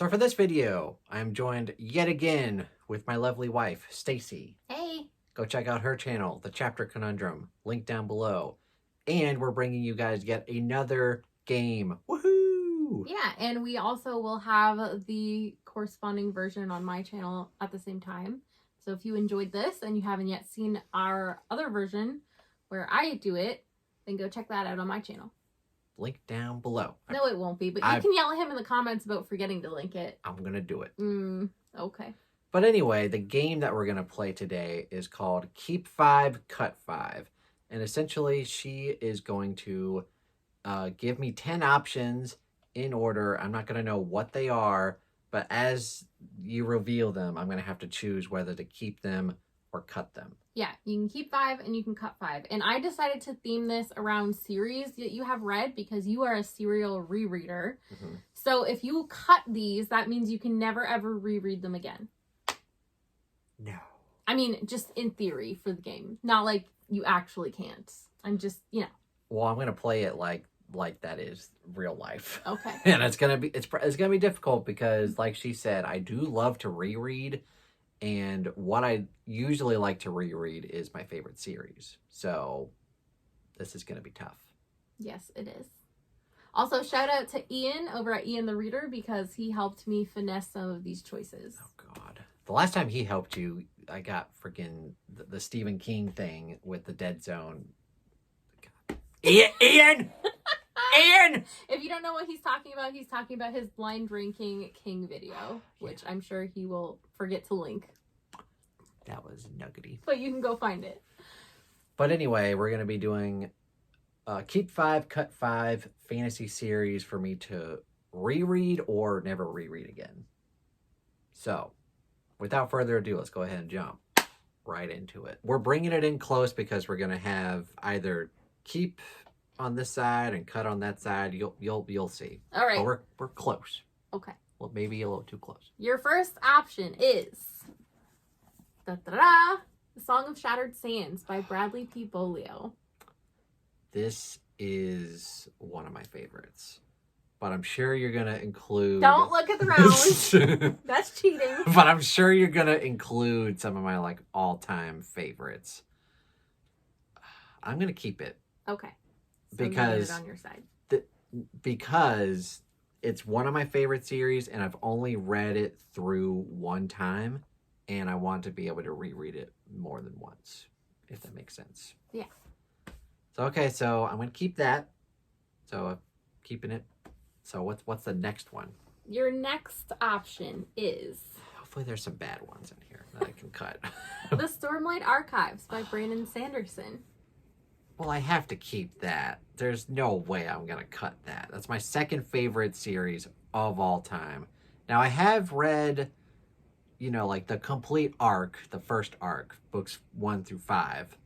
So for this video, I am joined yet again with my lovely wife, Stacey. Hey. Go check out her channel, The Chapter Conundrum, link down below. And we're bringing you guys yet another game. Woohoo! Yeah, and we also will have the corresponding version on my channel at the same time. So if you enjoyed this and you haven't yet seen our other version where I do it, then go check that out on my channel. Link down below. No, it won't be, but you can yell at him in the comments about forgetting to link it. I'm going to do it. Okay. But anyway, the game that we're going to play today is called Keep 5, Cut 5. And essentially, she is going to give me 10 options in order. I'm not going to know what they are, but as you reveal them, I'm going to have to choose whether to keep them or cut them. Yeah, you can keep 5 and you can cut 5. And I decided to theme this around series that you have read because you are a serial rereader. Mm-hmm. So if you cut these, that means you can never ever reread them again. No. I mean, just in theory for the game. Not like you actually can't. I'm just, Well, I'm going to play it like that is real life. Okay. And it's going to be difficult because like she said, I do love to reread. And what I usually like to reread is my favorite series. So this is going to be tough. Yes, it is. Also, shout out to Ian over at Ian the Reader because he helped me finesse some of these choices. Oh, God. The last time he helped you, I got freaking the Stephen King thing with the Dead Zone. God. Ian! Ian! If you don't know what he's talking about his blind ranking King video, which I'm sure he will forget to link. That was nuggety. But you can go find it. But anyway, we're going to be doing Keep 5, Cut 5 fantasy series for me to reread or never reread again. So, without further ado, let's go ahead and jump right into it. We're bringing it in close because we're going to have either keep on this side and cut on that side. You'll see. All right. But we're close. Okay. Well, maybe a little too close. Your first option is The Song of Shattered Sands by Bradley P. Bolio. This is one of my favorites. But I'm sure you're going to include... Don't look at the round. That's cheating. But I'm sure you're going to include some of my all-time favorites. I'm going to keep it. Okay. So because it on your side. Because it's one of my favorite series and I've only read it through one time and I want to be able to reread it more than once, if that makes sense. Yeah. So okay, so I'm going to keep that. So I'm keeping it. So what's the next one? Your next option is... Hopefully there's some bad ones in here that I can cut. The Stormlight Archives by Brandon Sanderson. Well, I have to keep that. There's no way I'm going to cut that. That's my second favorite series of all time. Now, I have read, the complete arc, the first arc, books 1 through 5.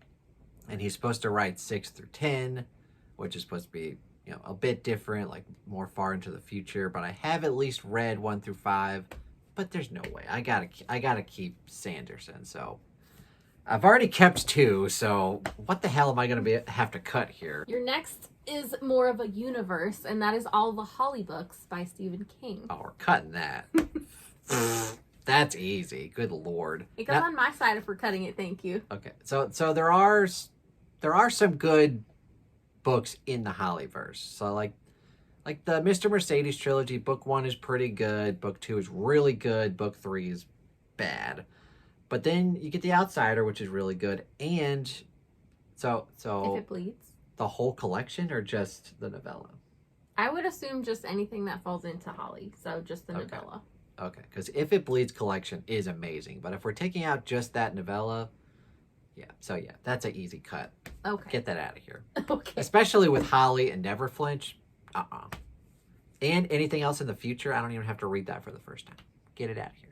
And he's supposed to write 6 through 10, which is supposed to be, a bit different, more far into the future. But I have at least read 1 through 5. But there's no way. I gotta keep Sanderson, so... I've already kept 2, so what the hell am I going to have to cut here? Your next is more of a universe, and that is all the Holly books by Stephen King. Oh, we're cutting that. That's easy. Good Lord. It goes on my side if we're cutting it, thank you. Okay, so there are some good books in the Hollyverse. So like the Mr. Mercedes trilogy, book 1 is pretty good, book 2 is really good, book 3 is bad. But then you get The Outsider, which is really good. And so If It Bleeds? The whole collection or just the novella? I would assume just anything that falls into Holly. So just the novella. Okay, because If It Bleeds collection is amazing. But if we're taking out just that novella, that's an easy cut. Okay. Get that out of here. Okay. Especially with Holly and Never Flinch. And anything else in the future, I don't even have to read that for the first time. Get it out of here.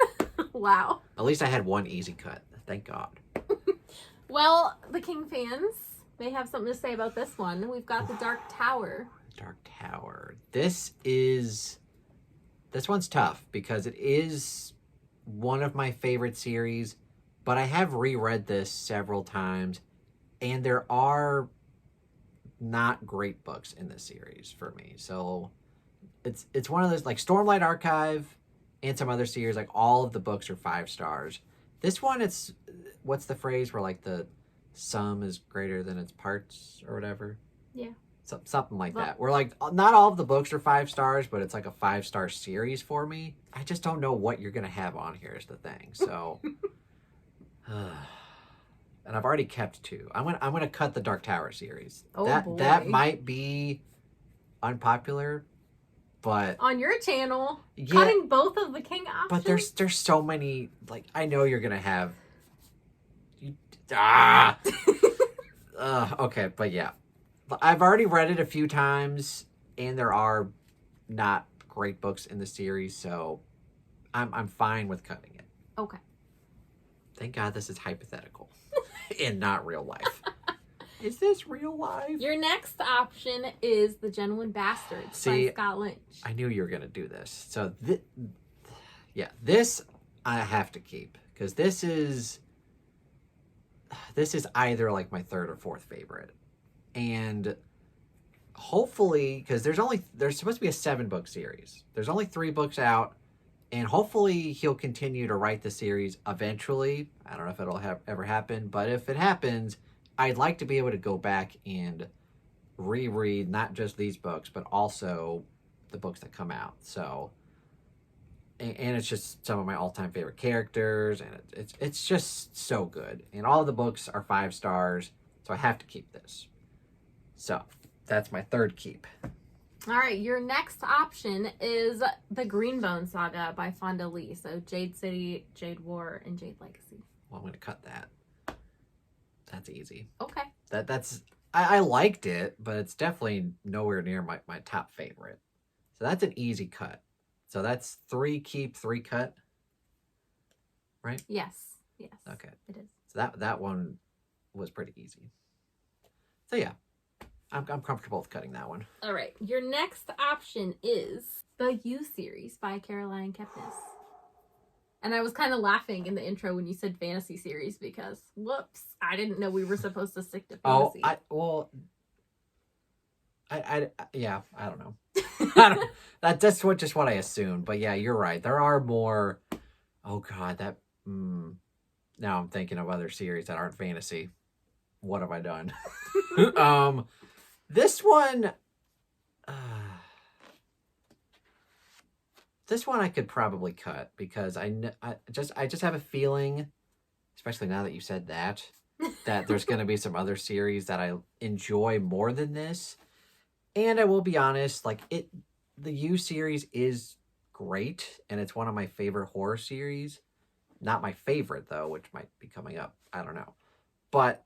Wow. At least I had one easy cut. Thank God. Well, the King fans may have something to say about this one. We've got The Dark Tower. Dark Tower. This one's tough because it is one of my favorite series, but I have reread this several times, and there are not great books in this series for me. So it's one of those, like Stormlight Archive and some other series, like all of the books are 5 stars. This one, it's, what's the phrase where like the sum is greater than its parts or whatever? Yeah. Something like that. Where like not all of the books are 5 stars, but it's like a 5-star series for me. I just don't know what you're gonna have on here is the thing. So, and I've already kept 2. I'm gonna cut the Dark Tower series. Oh, that boy. might be unpopular, but On your channel, yeah, cutting both of the king options. but there's so many. Like I know you're gonna have. Okay, but yeah. I've already read it a few times, and there are not great books in the series, so I'm fine with cutting it. Okay. Thank God this is hypothetical and not real life. Is this real life? Your next option is The Genuine Bastards by Scott Lynch. I knew you were going to do this. So, this I have to keep, because this is either like my 3rd or 4th favorite. And hopefully, because there's supposed to be a 7-book series. There's only 3 books out, and hopefully he'll continue to write the series eventually. I don't know if it'll ever happen, but if it happens, I'd like to be able to go back and reread not just these books, but also the books that come out. So, and it's just some of my all-time favorite characters, and it's just so good. And all of the books are 5 stars, so I have to keep this. So, that's my 3rd keep. All right, your next option is The Greenbone Saga by Fonda Lee. So Jade City, Jade War, and Jade Legacy. Well, I'm going to cut that. That's easy. Okay. I liked it, but it's definitely nowhere near my top favorite. So that's an easy cut. So that's 3 keep, 3 cut, right? Yes. Okay. It is. So that one was pretty easy. So yeah, I'm comfortable with cutting that one. All right. Your next option is The You series by Caroline Kepnes. And I was kind of laughing in the intro when you said fantasy series because, whoops, I didn't know we were supposed to stick to fantasy. I don't know. That's what I assumed. But yeah, you're right. There are more. Oh God, now I'm thinking of other series that aren't fantasy. What have I done? This one. This one I could probably cut because I just have a feeling, especially now that you said that there's going to be some other series that I enjoy more than this. And I will be honest, like the You series is great, and it's one of my favorite horror series. Not my favorite though, which might be coming up. I don't know. But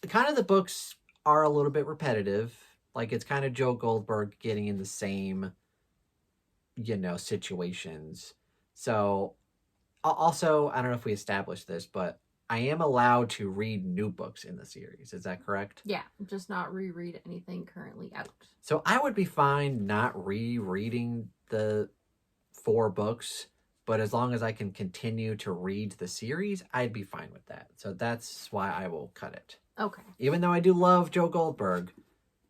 kind of the books are a little bit repetitive. Like it's kind of Joe Goldberg getting in the same situations. So also, I don't know if we established this, but I am allowed to read new books in the series. Is that correct? Yeah, just not reread anything currently out. So I would be fine not rereading the 4 books, but as long as I can continue to read the series, I'd be fine with that. So that's why I will cut it. Okay. Even though I do love Joe Goldberg,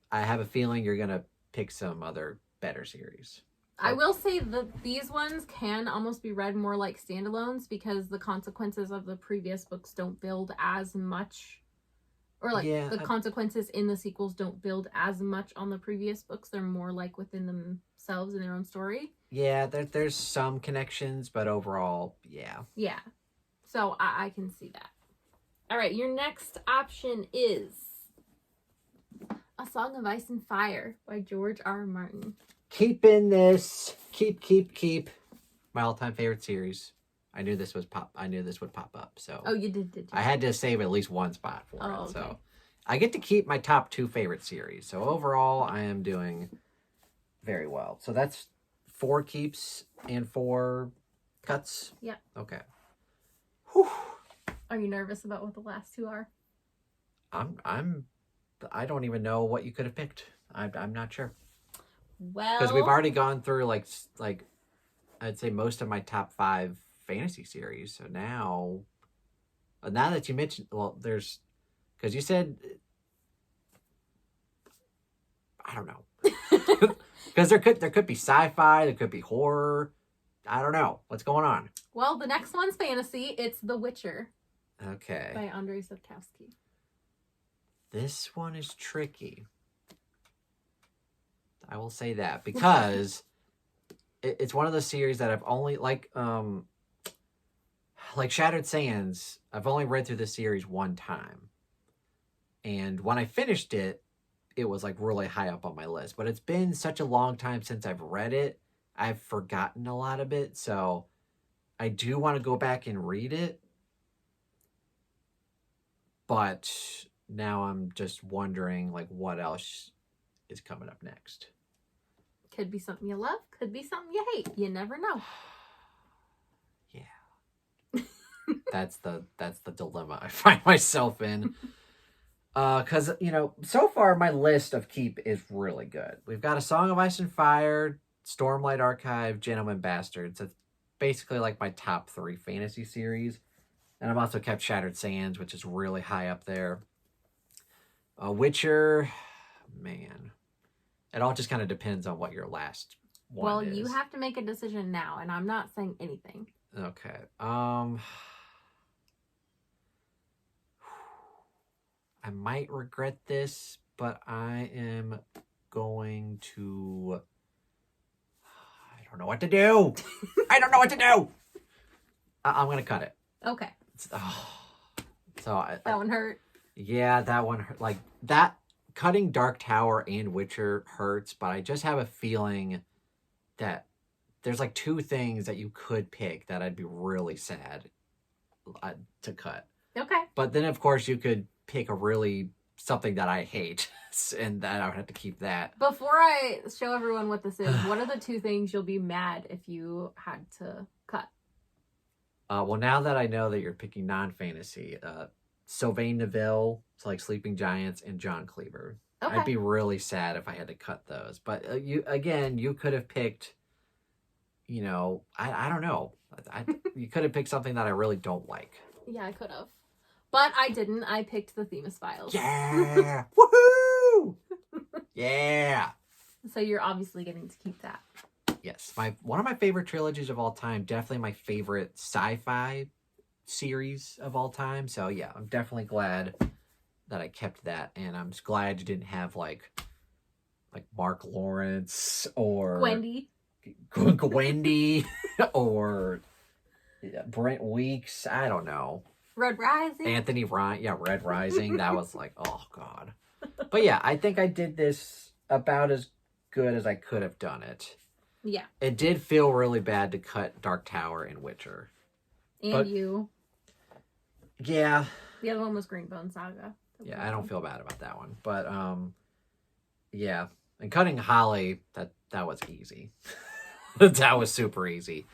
I have a feeling you're going to pick some other better series. I will say that these ones can almost be read more like standalones because the consequences of the previous books don't build as much, or like the consequences in the sequels don't build as much on the previous books. They're more like within themselves in their own story. Yeah, there's some connections, but overall, yeah. Yeah. So I can see that. All right, your next option is A Song of Ice and Fire by George R. R. Martin. Keeping this. Keep. My all-time favorite series. I knew this would pop up. So. Oh, you did. I had to save at least one spot for it. Okay. So I get to keep my top 2 favorite series. So overall, I am doing very well. So that's 4 keeps and 4 cuts. Yeah. Okay. Whew. Are you nervous about what the last 2 are? I don't even know what you could have picked. I'm not sure. Well, because we've already gone through like I'd say most of my top 5 fantasy series. So now that you mentioned, well, there's, because you said, I don't know, because there could be sci-fi, there could be horror. I don't know. What's going on? Well, the next one's fantasy. It's The Witcher Okay. by Andrzej Sapkowski. This one is tricky. I will say that because it's one of the series that I've only like Shattered Sands. I've only read through the series one time, and when I finished it, it was like really high up on my list. But it's been such a long time since I've read it, I've forgotten a lot of it. So I do want to go back and read it, but now I'm just wondering like what else is coming up next. Could be something you love, could be something you hate. You never know. Yeah. That's the dilemma I find myself in. Because, so far my list of keep is really good. We've got A Song of Ice and Fire, Stormlight Archive, Gentleman Bastards. It's basically like my top 3 fantasy series. And I've also kept Shattered Sands, which is really high up there. Witcher, man. It all just kind of depends on what your last one is. Well, you have to make a decision now, and I'm not saying anything. Okay. I might regret this, but I am going to... I don't know what to do. I don't know what to do. I'm going to cut it. Okay. That one hurt. Yeah, that one hurt. Like, that... Cutting Dark Tower and Witcher hurts, but I just have a feeling that there's like 2 things that you could pick that I'd be really sad to cut. Okay. But then, of course, you could pick something that I hate, and that I would have to keep that. Before I show everyone what this is, what are the 2 things you'll be mad if you had to cut? Well, now that I know that you're picking non-fantasy, Sylvain Neville, so like Sleeping Giants, and John Cleaver. Okay. I'd be really sad if I had to cut those. But you could have picked, I don't know. You could have picked something that I really don't like. Yeah, I could have. But I didn't. I picked the Themis Files. Yeah! Woohoo! Yeah! So you're obviously getting to keep that. Yes. One of my favorite trilogies of all time. Definitely my favorite sci-fi series of all time. So yeah, I'm definitely glad that I kept that, and I'm just glad you didn't have like Mark Lawrence or Gwendy or Brent Weeks. I don't know. Red Rising. Anthony Ryan. Yeah, Red Rising. That was like, oh god. But yeah, I think I did this about as good as I could have done it. Yeah. It did feel really bad to cut Dark Tower and Witcher. And you. Yeah. The other one was Greenbone Saga. Yeah, I don't feel bad about that one. But, yeah. And cutting Holly, that was easy. That was super easy.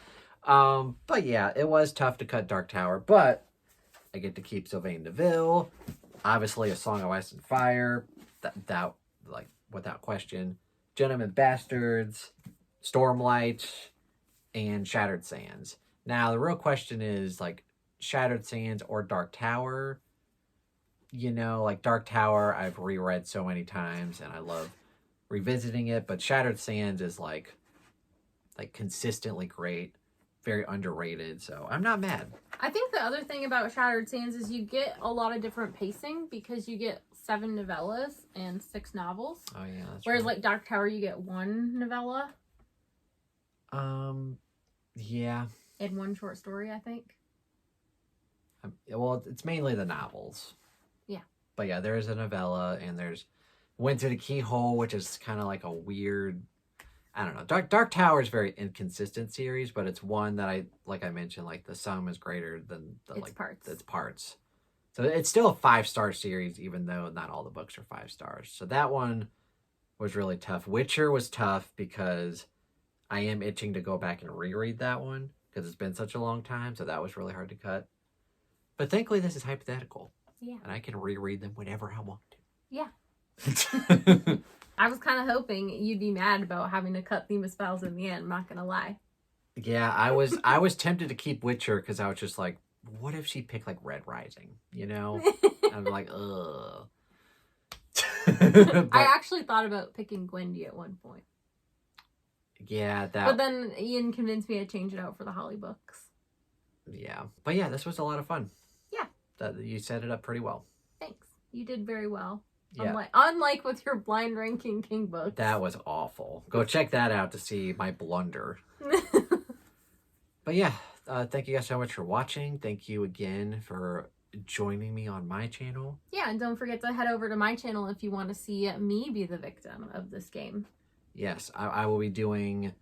But yeah, it was tough to cut Dark Tower. But I get to keep Sylvain Neville. Obviously, A Song of Ice and Fire. That like, without question. Gentleman Bastards. Stormlight. And Shattered Sands. Now, the real question is, like, Shattered Sands or Dark Tower. Like Dark Tower, I've reread so many times and I love revisiting it, but Shattered Sands is like consistently great, very underrated, so I'm not mad. I think the other thing about Shattered Sands is you get a lot of different pacing because you get 7 novellas and 6 novels. Oh yeah, that's Whereas right. like Dark Tower, you get 1 novella. Yeah. And 1 short story, I think. Well, it's mainly the novels. Yeah. But yeah, there's a novella, and there's Went Through the Keyhole, which is kind of like a weird, I don't know. Dark Tower is a very inconsistent series, but it's one that I mentioned, like the sum is greater than its parts. So it's still a 5-star series, even though not all the books are 5 stars. So that one was really tough. Witcher was tough because I am itching to go back and reread that one because it's been such a long time. So that was really hard to cut. But thankfully, this is hypothetical. Yeah. And I can reread them whenever I want to. Yeah. I was kind of hoping you'd be mad about having to cut Themis Files in the end. I'm not going to lie. Yeah, I was tempted to keep Witcher because I was just like, what if she picked like Red Rising? I'm like, ugh. I actually thought about picking Gwendy at one point. Yeah, But then Ian convinced me to change it out for the Holly books. Yeah. But yeah, this was a lot of fun. Yeah. You set it up pretty well. Thanks. You did very well. Yeah. Unlike with your blind ranking King books. That was awful. Go check that out to see my blunder. But yeah, thank you guys so much for watching. Thank you again for joining me on my channel. Yeah, and don't forget to head over to my channel if you want to see me be the victim of this game. Yes, I will be doing,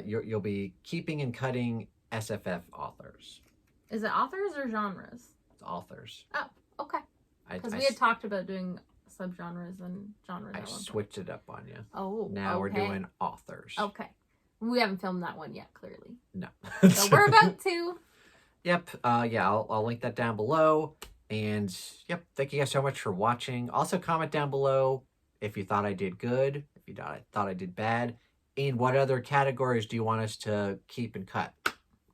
you'll be keeping and cutting SFF authors. Is it authors or genres? It's authors. Oh, okay. Because we I had talked about doing subgenres and genres. I switched it up on you. Oh, now we're doing authors. Okay. We haven't filmed that one yet, clearly. No. So we're about to. Yep. Yeah, I'll link that down below. And yep, thank you guys so much for watching. Also comment down below if you thought I did good, if you thought I did bad, and what other categories do you want us to keep and cut?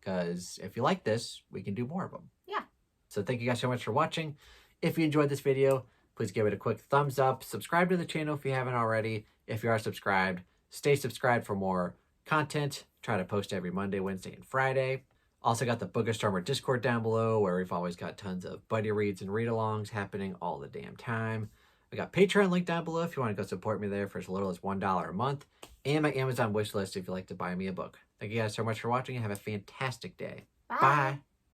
Because if you like this, we can do more of them. Yeah. So thank you guys so much for watching. If you enjoyed this video, please give it a quick thumbs up. Subscribe to the channel if you haven't already. If you are subscribed, stay subscribed for more content. Try to post every Monday, Wednesday, and Friday. Also got the Book of Stormer Discord down below where we've always got tons of buddy reads and read-alongs happening all the damn time. I got Patreon link down below if you want to go support me there for as little as $1 a month. And my Amazon wishlist if you'd like to buy me a book. Thank you guys so much for watching and have a fantastic day. Bye. Bye.